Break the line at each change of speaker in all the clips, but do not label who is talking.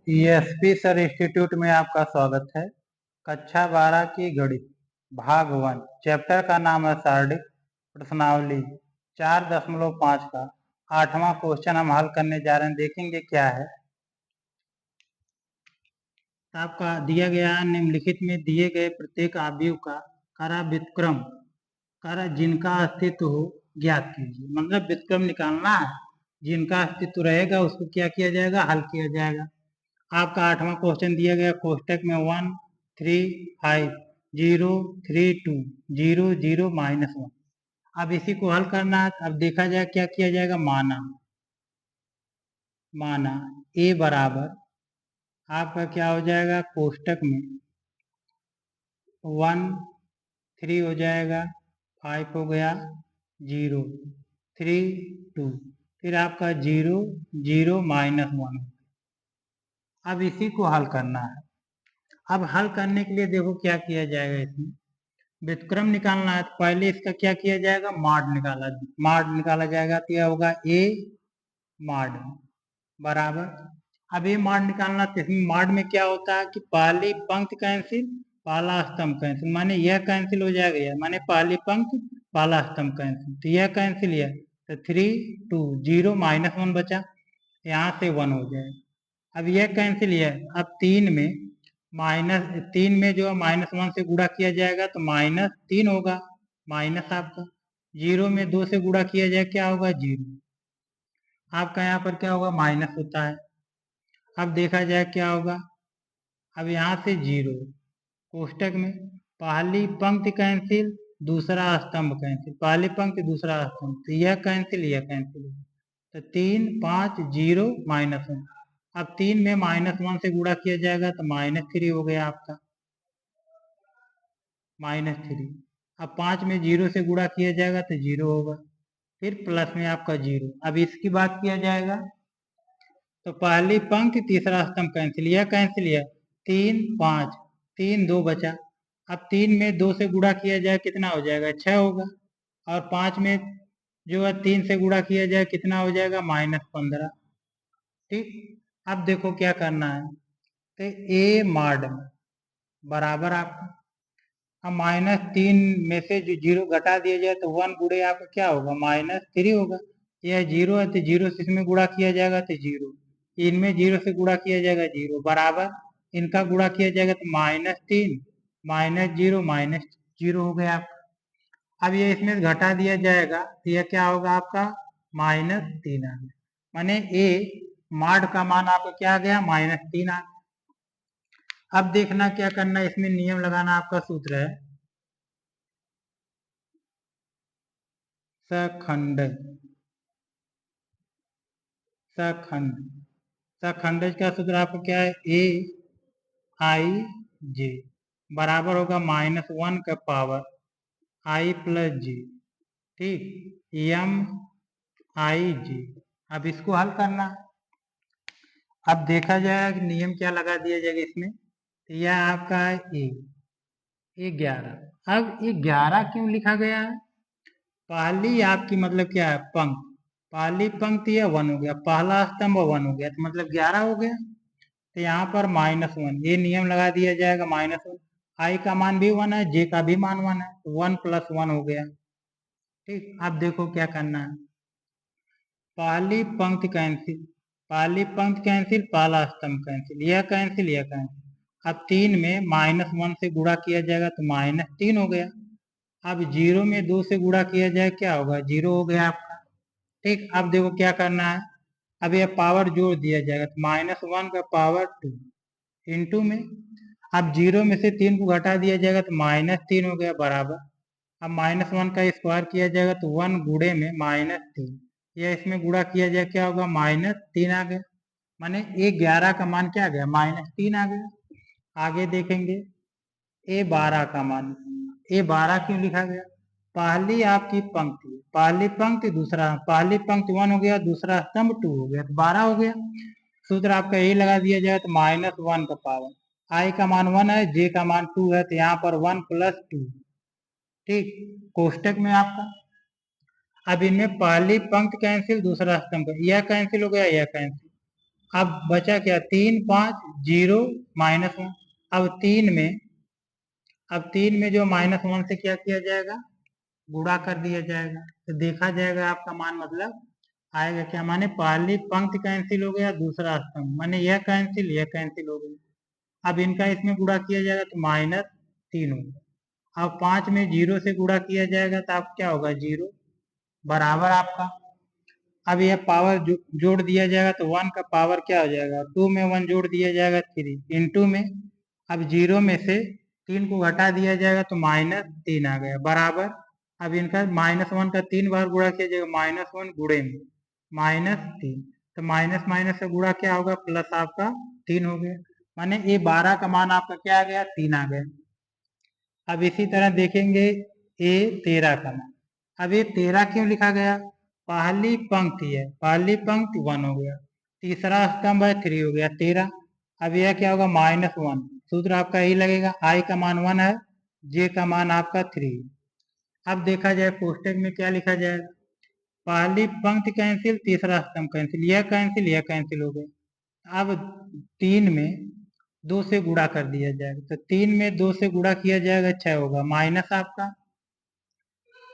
ESP sir institute में आपका स्वागत है। कक्षा 12 की गणित भाग 1 चैप्टर का नाम है शारीरिक प्रश्नावली 4.5 का 8वां क्वेश्चन हम हल करने जा रहे हैं। देखेंगे क्या है। आपका दिया गया निम्नलिखित में दिए गए प्रत्येक अवयव का करा व्युत्क्रम करा जिनका अस्तित्व हो ज्ञात कीजिए। मतलब व्युत्क्रम निकालना है, जिनका अस्तित्व रहेगा उसको क्या किया जाएगा, हल किया जाएगा। आपका 8वां क्वेश्चन दिया गया कोष्टक में 1 3 5 0 3 2 0 0 -1। अब इसी को हल करना है। अब देखा जाए क्या किया जाएगा। माना ए बराबर आपका क्या हो जाएगा, कोष्टक में 1 3 हो जाएगा, 5 हो गया, 0 3 2, फिर आपका 0 0 -1। अब इसी को हल करना है। अब हल करने के लिए देखो क्या किया जाएगा। इसमें व्युत्क्रम निकालना है तो पहले इसका क्या किया जाएगा, माड निकाला जाएगा। तो यह होगा ए माड बराबर। अब ये माड निकालना तो इसमें माड में क्या होता है कि पहली पंक्ति कैंसिल पहला स्तंभ कैंसिल, माने यह कैंसिल हो जाएगा, यह माने पहली पंक्ति पहला स्तंभ कैंसिल, तो यह कैंसिल है तो 3 2 0 -1 बचा, यहाँ से 1 हो जाएगा। अब यह कैंसिल है। अब 3 में जो है -1 से गुणा किया जाएगा तो -3 होगा, माइनस आपका 0 में 2 से गुणा किया जाए क्या होगा, 0। आपका यहाँ पर क्या होगा, माइनस होता है। अब देखा जाए क्या होगा। अब यहाँ से 0 कोष्टक में पहली पंक्ति कैंसिल दूसरा स्तंभ कैंसिल, पहली पंक्ति दूसरा स्तंभ, तो यह कैंसिल तो 3 5 0 -1। अब 3 में -1 से गुणा किया जाएगा तो -3 हो गया आपका, -3। अब 5 में 0 से गुणा किया जाएगा तो 0 होगा, फिर प्लस में आपका 0। अब इसकी बात किया जाएगा तो पहली पंक्ति तीसरा स्तंभ कैंसिल, यह 3 5 3 2 बचा। अब 3 में 2 से गुणा किया जाए कितना हो जाएगा, 6 होगा। और 5 में जो है 3 से गुणा किया जाए कितना हो जाएगा, -15। ठीक। अब देखो क्या करना है। तो ए माड बराबर आपका, अब -3 में से जो 0 घटा दिया जाए तो 1 गुणे आपका क्या होगा, -3 होगा। यह 0 है तो 0 से इसमें गुणा किया जाएगा तो 0, इनमें 0 से गुणा किया जाएगा 0 बराबर, इनका गुणा किया जाएगा तो -3 -0 -0 हो गया आपका। अब ये इसमें घटा दिया जाएगा तो यह क्या होगा आपका, -3 आ गया। माने ए माड का मान आपका क्या आ गया, -3 आ गया। अब देखना क्या करना, इसमें नियम लगाना। आपका सूत्र है सखंडज सखंडज का सूत्र आपका क्या है, ए आई जे बराबर होगा -1 का पावर आई प्लस जे, ठीक, एम आई जे। अब इसको हल करना। अब देखा जाएगा कि नियम क्या लगा दिया जाएगा इसमें। तो यह आपका है ए 11। अब ये 11 क्यों लिखा गया है, पहली आपकी मतलब क्या है, पहली पंक्ति है 1 हो गया, पहला स्तंभ 1 हो गया, तो मतलब 11 हो गया। तो यहाँ पर -1 ये नियम लगा दिया जाएगा, -1 आई का मान भी 1 है, जे का भी मान 1 है, तो 1 + 1 हो गया। ठीक। अब देखो क्या करना है, पहली पंक्ति कैंसिल पहला स्तंभ कैंसिल, यह कैंसिल। अब 3 में -1 से गुणा किया जाएगा तो -3 हो गया। अब 0 में 2 से गुणा किया जाए क्या होगा, 0 हो गया आपका। ठीक। अब देखो क्या करना है। अब यह पावर जोड़ दिया जाएगा तो -1 का पावर 2 इंटू में, अब 0 में से 3 को घटा दिया जाएगा तो -3 हो गया बराबर। अब -1 का स्क्वायर किया जाएगा तो 1 गुणे में -3, या इसमें गुणा किया जाए क्या होगा, -3 आ गया। माने ए 11 का मान क्या आ गया, -3 आ गया। आगे देखेंगे ए 12 का मान, ए 12 क्यों लिखा गया, पहली आपकी पंक्ति दूसरा, पहली पंक्ति 1 हो गया, दूसरा स्तंभ 2 हो गया, तो 12 हो गया। सूत्र आपका यही लगा दिया जाए तो -1 का पावर, आई का मान 1 है, जे का मान 2 है, तो यहाँ पर 1 + 2, ठीक, कोष्टक में आपका। अब इनमें पहली पंक्ति कैंसिल दूसरा स्तंभ, यह कैंसिल हो गया, यह कैंसिल। अब बचा क्या 3 5 0 -1। अब तीन में जो -1 से क्या किया जाएगा, गुणा कर दिया जाएगा, तो देखा जाएगा आपका मान मतलब आएगा क्या, माने पहली पंक्ति कैंसिल हो गया, दूसरा स्तंभ, माने यह कैंसिल हो गया। अब इनका इसमें गुणा किया जाएगा तो -3 होगा। अब 5 में 0 से गुणा किया जाएगा तो आप क्या होगा 0 बराबर आपका। अब यह पावर जोड़ दिया जाएगा तो 1 का पावर क्या हो जाएगा, 2 में 1 जोड़ दिया जाएगा 3 इंटू में, अब 0 में से 3 को घटा दिया जाएगा तो -3 आ गया बराबर। अब इनका -1 का 3 बार गुणा किया जाएगा, -1 गुणे में -3, तो माइनस माइनस से गुणा क्या होगा प्लस आपका 3 हो गया, माने ये 12 का मान आपका क्या आ गया 3 आ गया। अब इसी तरह देखेंगे ए 13 का मान। अब ये 13 क्यों लिखा गया, पहली पंक्ति है, पहली पंक्ति 1 हो गया, तीसरा स्तंभ है 3 हो गया 13। अब यह क्या होगा -1, सूत्र आपका यही लगेगा, आई का मान 1 है, जे का मान आपका 3। अब देखा जाए कोष्टक में क्या लिखा जाएगा, पहली पंक्ति कैंसिल, तीसरा स्तंभ कैंसिल, यह कैंसिल हो गया। अब 3 में 2 से गुणा कर दिया जाएगा, तो 3 में 2 से गुणा किया जाएगा 6 होगा माइनस आपका।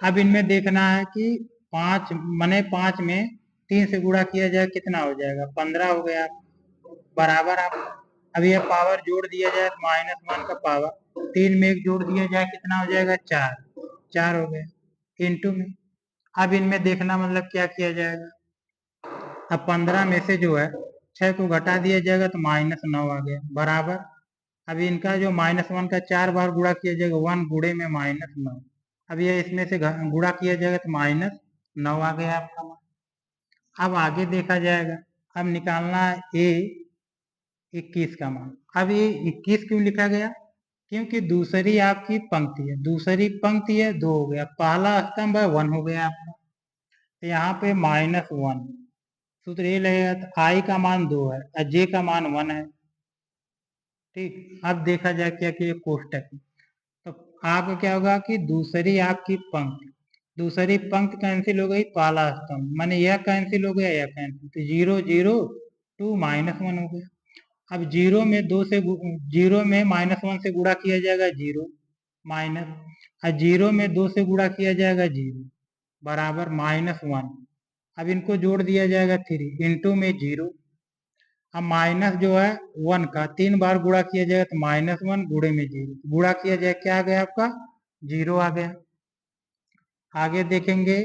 अब इनमें देखना है कि 5 माने 5 में 3 से गुणा किया जाए कितना हो जाएगा 15 हो गया बराबर आपका। अब यह पावर जोड़ दिया जाए तो -1 का पावर 3 में 1 जोड़ दिया जाए कितना हो जाएगा 4 हो गया इंटू में। अब इनमें देखना मतलब क्या किया जाएगा, अब 15 में से जो है 6 को घटा दिया जाएगा तो -9 आ गया बराबर। अब इनका जो -1 का 4 बार गुणा किया जाएगा 1 गुणे में -9, अब ये इसमें से गुणा किया जाएगा तो -9 आ गया आपका मान। अब आगे देखा जाएगा, अब निकालना है ए 21 का मान। अब ये 21 क्यों लिखा गया, क्योंकि दूसरी आपकी पंक्ति है, दूसरी पंक्ति है 2 हो गया, पहला स्तंभ है 1 हो गया आपका, तो यहाँ पे -1 सूत्र ये लगेगा, तो आई का मान 2 है और जे का मान 1 है। ठीक, अब देखा जाए क्या कि कोष्टक में, तो आपका क्या होगा कि दूसरी आपकी पंक्ति, दूसरी पंक्ति कैंसिल हो गई, पहला स्तंभ माने यह कैंसिल हो गया, यह कैंसिल, तो 0 0 2 -1 हो गया। अब 0 में 2 से 0 में -1 से गुणा किया जाएगा 0 माइनस, और 0 में 2 से गुणा किया जाएगा 0 बराबर -1। अब इनको जोड़ दिया जाएगा 3 इंटू में 0। अब माइनस जो है 1 का 3 बार गुणा किया जाएगा तो -1 गुणे में 0, गुणा किया जाए क्या आ गया आपका 0 आ गया। आगे देखेंगे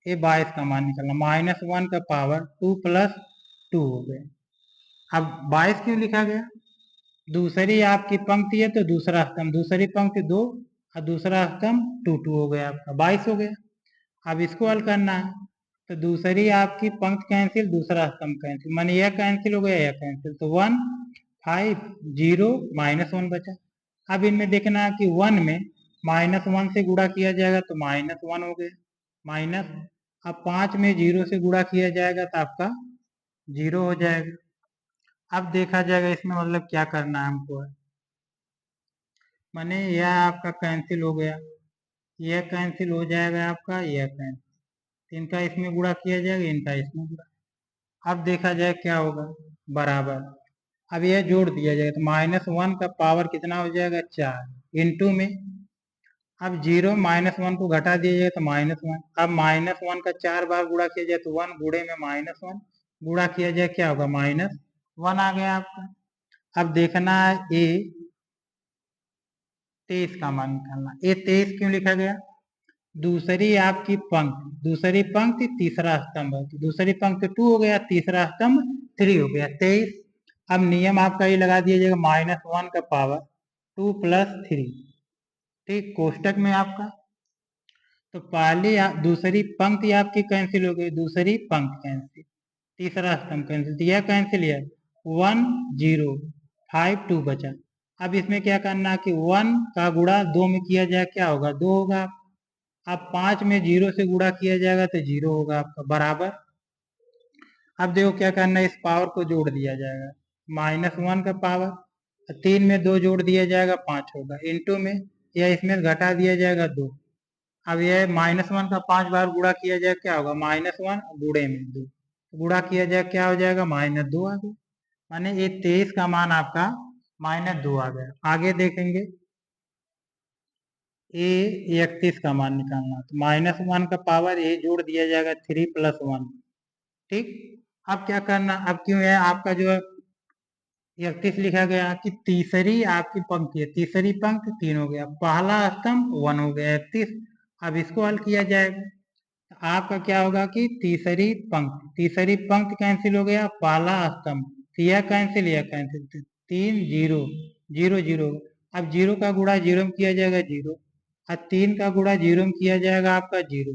ये 22 का मान निकलना, -1 का पावर 2 + 2 हो गया। अब 22 क्यों लिखा गया, दूसरी आपकी पंक्ति है तो दूसरा स्तंभ, दूसरी पंक्ति 2 और दूसरा स्तंभ 2 2 हो गया आपका 22 हो गया। अब इसको हल करना है, तो दूसरी आपकी पंक्ति कैंसिल, दूसरा स्तंभ कैंसिल, माने यह कैंसिल हो गया, यह कैंसिल, तो 1 5 0 -1 बचा। अब इनमें देखना है कि 1 में -1 से गुणा किया जाएगा तो -1 हो गया माइनस, अब 5 में 0 से गुणा किया जाएगा तो आपका 0 हो जाएगा। अब देखा जाएगा इसमें मतलब क्या करना है हमको है, माने यह आपका कैंसिल हो गया, यह कैंसिल हो जाएगा आपका, यह कैंसिल, इनका इसमें गुणा किया जाएगा, इनका इसमें गुणा। अब देखा जाए क्या होगा बराबर, अब यह जोड़ दिया जाएगा तो -1 का पावर कितना हो जाएगा 4 इंटू में, अब 0 -1 को घटा दिया जाए तो -1, अब -1 का 4 बार गुणा किया जाए तो 1 गुणे में -1 गुणा किया जाए क्या होगा -1 आ गया आपका। अब देखना है ए 23 का मान निकालना, ये 23 क्यों लिखा गया, दूसरी आपकी पंक्ति, दूसरी पंक्ति तीसरा स्तंभ है, तो दूसरी पंक्ति 2 हो गया, तीसरा स्तंभ 3 हो गया 23। अब नियम आपका ये लगा दिया जाएगा -1 का पावर 2 + 3, ठीक, कोष्टक में आपका, तो पहली दूसरी पंक्ति आपकी कैंसिल हो गई, दूसरी पंक्ति कैंसिल, तीसरा स्तंभ कैंसिल, तो यह कैंसिल है 1 0 5 2 बचा। अब इसमें क्या करना है कि 1 का गुणा 2 में किया जाए क्या होगा 2 होगा, अब 5 में 0 से गुणा किया जाएगा तो 0 होगा आपका बराबर। अब देखो क्या करना है, इस पावर को जोड़ दिया जाएगा, -1 का पावर 3 में 2 जोड़ दिया जाएगा 5 होगा इंटू में, या इसमें घटा दिया जाएगा 2। अब यह -1 का 5 बार गुणा किया जाए क्या होगा -1 गुणे में 2, गुणा किया जाए क्या हो जाएगा, -2 आ गया। माने ये 23 का मान आपका -2 आ गया। आगे देखेंगे ए 31 का मान निकालना, तो -1 का पावर ए जोड़ दिया जाएगा 3 + 1। ठीक, अब क्या करना, अब क्यों है आपका जो है 31 लिखा गया कि तीसरी आपकी पंक्ति है, तीसरी पंक्ति 3 हो गया, पहला स्तंभ 1 हो गया 31। अब इसको हल किया जाएगा, आपका क्या होगा कि तीसरी पंक्ति कैंसिल हो गया, पहला स्तंभ, यह कैंसिल, यह कैंसिल, 3 0 0 0। अब 0 का गुणा 0 में किया जाएगा 0, और 3 का गुणा 0 में किया जाएगा आपका 0,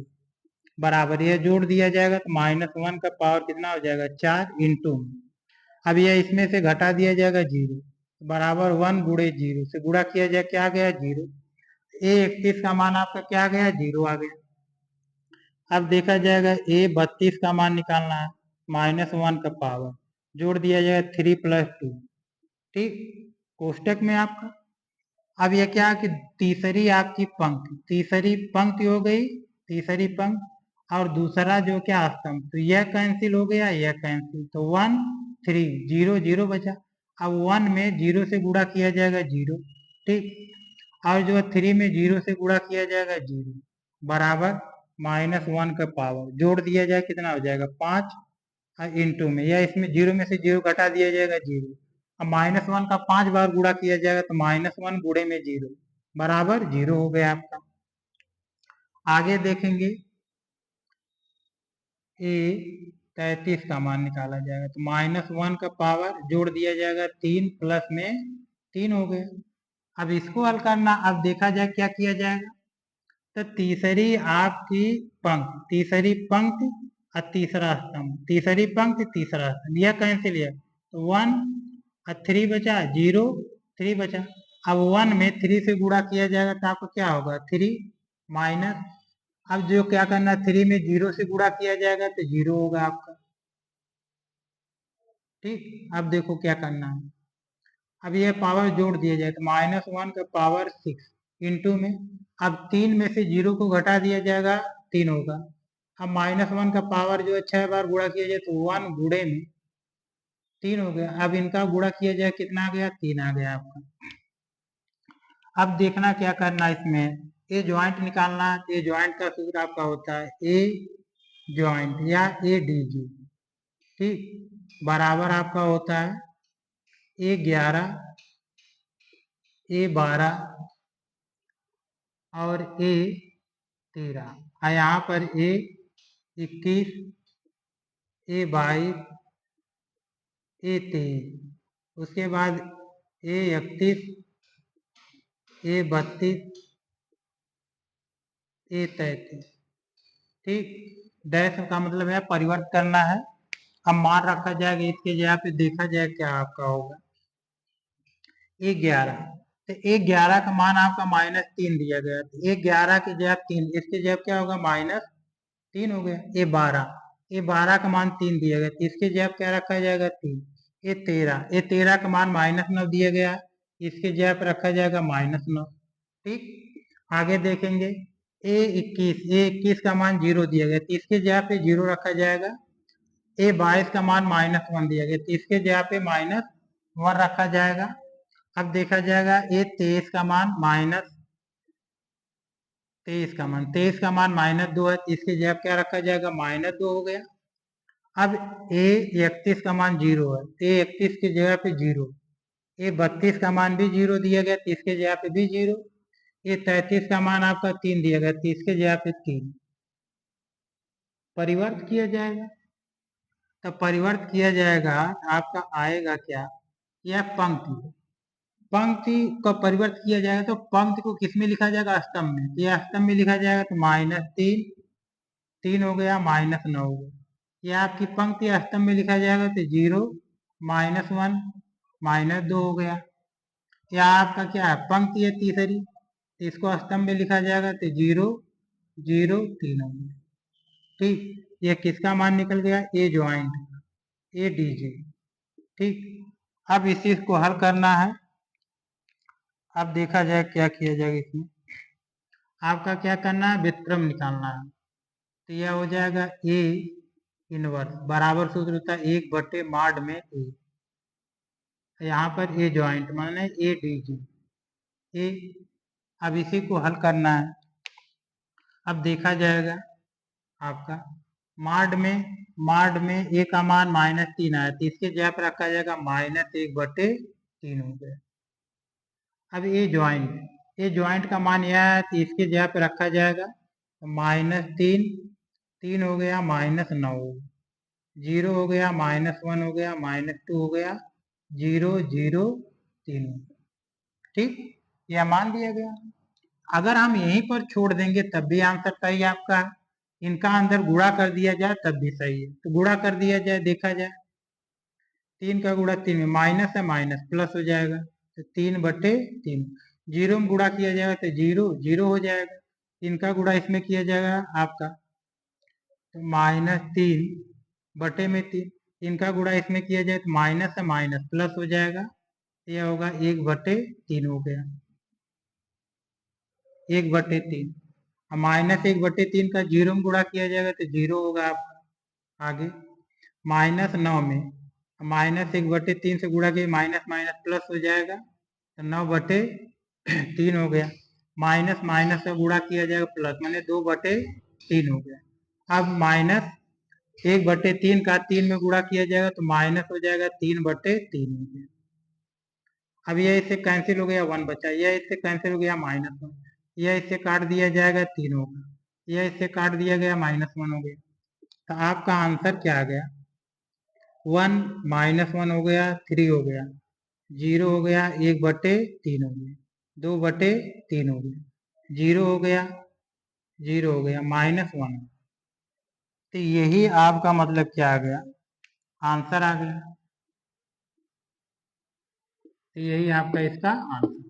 बराबर यह जोड़ दिया जाएगा तो -1 का पावर कितना हो जाएगा 4 इंटू, अब यह इसमें से घटा दिया जाएगा 0, बराबर 1 गुणे 0 से गुणा किया जाए क्या गया 0। ए 31 का मान आपका क्या गया 0 आ गया। अब देखा जाएगा ए 32 का मान निकालना है, -1 का पावर जोड़ दिया जाएगा 3 + 2। ठीक, कोष्टक में आपका अब यह क्या है कि तीसरी आपकी पंक्ति, तीसरी पंक्ति हो गई, तीसरी पंक्ति, और दूसरा जो क्या स्तंभ, तो यह कैंसिल हो गया, यह कैंसिल, तो 1 3 0 0 बचा। अब 1 में 0 से गुणा किया जाएगा 0, ठीक, और जो 3 में 0 से गुणा किया जाएगा 0, बराबर -1 का पावर जोड़ दिया जाए कितना हो जाएगा 5, इंटू में या इसमें 0 में से 0 घटा दिया जाएगा 0। अब -1 का 5 बार गुणा किया जाएगा तो -1 गुणे में 0 बराबर 0 हो गया आपका। आगे देखेंगे ए 33 का मान निकाला जाएगा, तो -1 का पावर जोड़ दिया जाएगा 3 प्लस में 3 हो गया। अब इसको हल करना, अब देखा जाए क्या किया जाएगा, तो तीसरी आपकी पंक्ति, तीसरी पंक्ति और तीसरा स्तंभ, तीसरी पंक्ति तीसरा स्तंभ, यह कैंसिल है, तो 1 और 3 बचा 0, 3 बचा। अब 1 में 3 से गुणा किया जाएगा तो आपको क्या होगा 3 माइनस, अब जो क्या करना 3 में 0 से गुणा किया जाएगा तो 0 होगा आपका। ठीक, अब देखो क्या करना है, अब यह पावर जोड़ दिया जाए तो -1 का पावर 6 इंटू में, अब 3 में से 0 को घटा दिया जाएगा 3 होगा। अब -1 का पावर जो है 6 बार गुणा किया जाए तो 1 गुणे में 3 हो गया। अब इनका गुणा किया जाए कितना आ गया 3 आ गया आपका। अब देखना क्या करना इसमें, ए ज्वाइंट निकालना, ए ज्वाइंट का सूत्र आपका होता है ए ज्वाइंट या ए डी जी। ठीक, बराबर आपका होता है A11 A12 और A13, और यहाँ पर A21 A22 A23, उसके बाद A31 A32 A33। ठीक, डैश का मतलब है परिवर्त करना है। अब मान रखा जाएगा इसके जगह पे, देखा जाए क्या आपका होगा 11, तो 11 का मान आपका -3 दिया गया, तो 11 की जगह 3, इसके जगह क्या होगा -3 हो गया। A12 का मान 3 दिया गया, तो इसके जगह क्या रखा जाएगा 3। A13 का मान -9 दिया गया, इसके जगह पर रखा जाएगा -9। ठीक, आगे देखेंगे A21 का मान 0 दिया गया, तो इसके जगह पे 0 रखा जाएगा। A22 का मान -1 दिया गया, तो इसके जगह पे -1 रखा जाएगा। अब देखा जाएगा A23 का मान -23 का मान -2 है, तो इसके जगह क्या रखा जाएगा -2 हो गया। अब A31 का मान 0 है, A31 की जगह पे 0, A32 का मान भी 0 दिया गया, तो इसके जगह पे भी 0, A33 का मान आपका 3 दिया गया, तो इसके जगह पे 3 परिवर्त किया जाएगा। तो परिवर्त किया जाएगा आपका आएगा क्या, यह पंक्ति, पंक्ति को परिवर्त किया जाएगा तो पंक्ति को किस में लिखा जाएगा स्तंभ में, यह स्तंभ में लिखा जाएगा, तो -3 3 हो गया -9 हो गया। यह आपकी पंक्ति स्तंभ में लिखा जाएगा तो 0 -1 -2 हो गया। यह आपका क्या है पंक्ति है तीसरी, तो इसको स्तंभ में लिखा जाएगा तो 0 0 3 हो गया। ठीक, ये किसका मान निकल गया ए ज्वाइंट ए डी जी। ठीक, अब इसी को हल करना है। अब देखा जाए क्या किया जाएगा इसमें, आपका क्या करना है व्युत्क्रम निकालना है, तो यह हो जाएगा इनवर्स बराबर सूत्र होता है 1/mod में ए। यहाँ पर ए ज्वाइंट माने ए डी जी ए। अब इसी को हल करना है। अब देखा जाएगा आपका मॉड में ए का मान -3 आया तो इसके जगह पर रखा जाएगा -1/3 हो गया। अब ए ज्वाइंट का मान यह है तो इसके जगह पे रखा जाएगा -3 3 हो गया -9 0 हो गया -1 हो गया -2 हो गया 0 0 3 हो गया। ठीक, यह मान दिया गया। अगर हम यहीं पर छोड़ देंगे तब भी आंसर सही आपका है। इनका अंदर गुणा कर दिया जाए तब भी सही है। तो गुणा कर दिया जाए, देखा जाए 3 का गुणा 3 में माइनस है माइनस प्लस हो जाएगा तो 3/3। 0 में गुणा किया जाएगा तो 0 0 हो जाएगा। इनका गुणा इसमें किया जाएगा आपका तो -3/3। इनका गुणा इसमें किया जाए तो माइनस है माइनस प्लस हो जाएगा। यह होगा 1/3 हो गया 1/3। -1/3 का 0 में गुणा किया जाएगा तो 0 होगा आपका। आगे -9 में -1/3 से गुणा किया माइनस माइनस प्लस हो जाएगा तो 9/3 हो गया। माइनस माइनस से गुणा किया जाएगा प्लस माने 2/3 हो गया। अब -1/3 का 3 में गुणा किया जाएगा तो माइनस हो जाएगा 3/3 हो गया। अब यह इससे कैंसिल हो गया 1 बचा, यह इससे कैंसिल हो गया -1, यह इससे काट दिया जाएगा 3 होगा, यह इससे काट दिया गया -1 हो गया। तो आपका आंसर क्या आ गया 1 -1 हो गया 3 हो गया 0 हो गया 1/3 हो गया 2/3 हो गया 0 हो गया 0 हो गया -1। तो यही आपका मतलब क्या आ गया, आंसर आ गया। तो यही आपका इसका आंसर।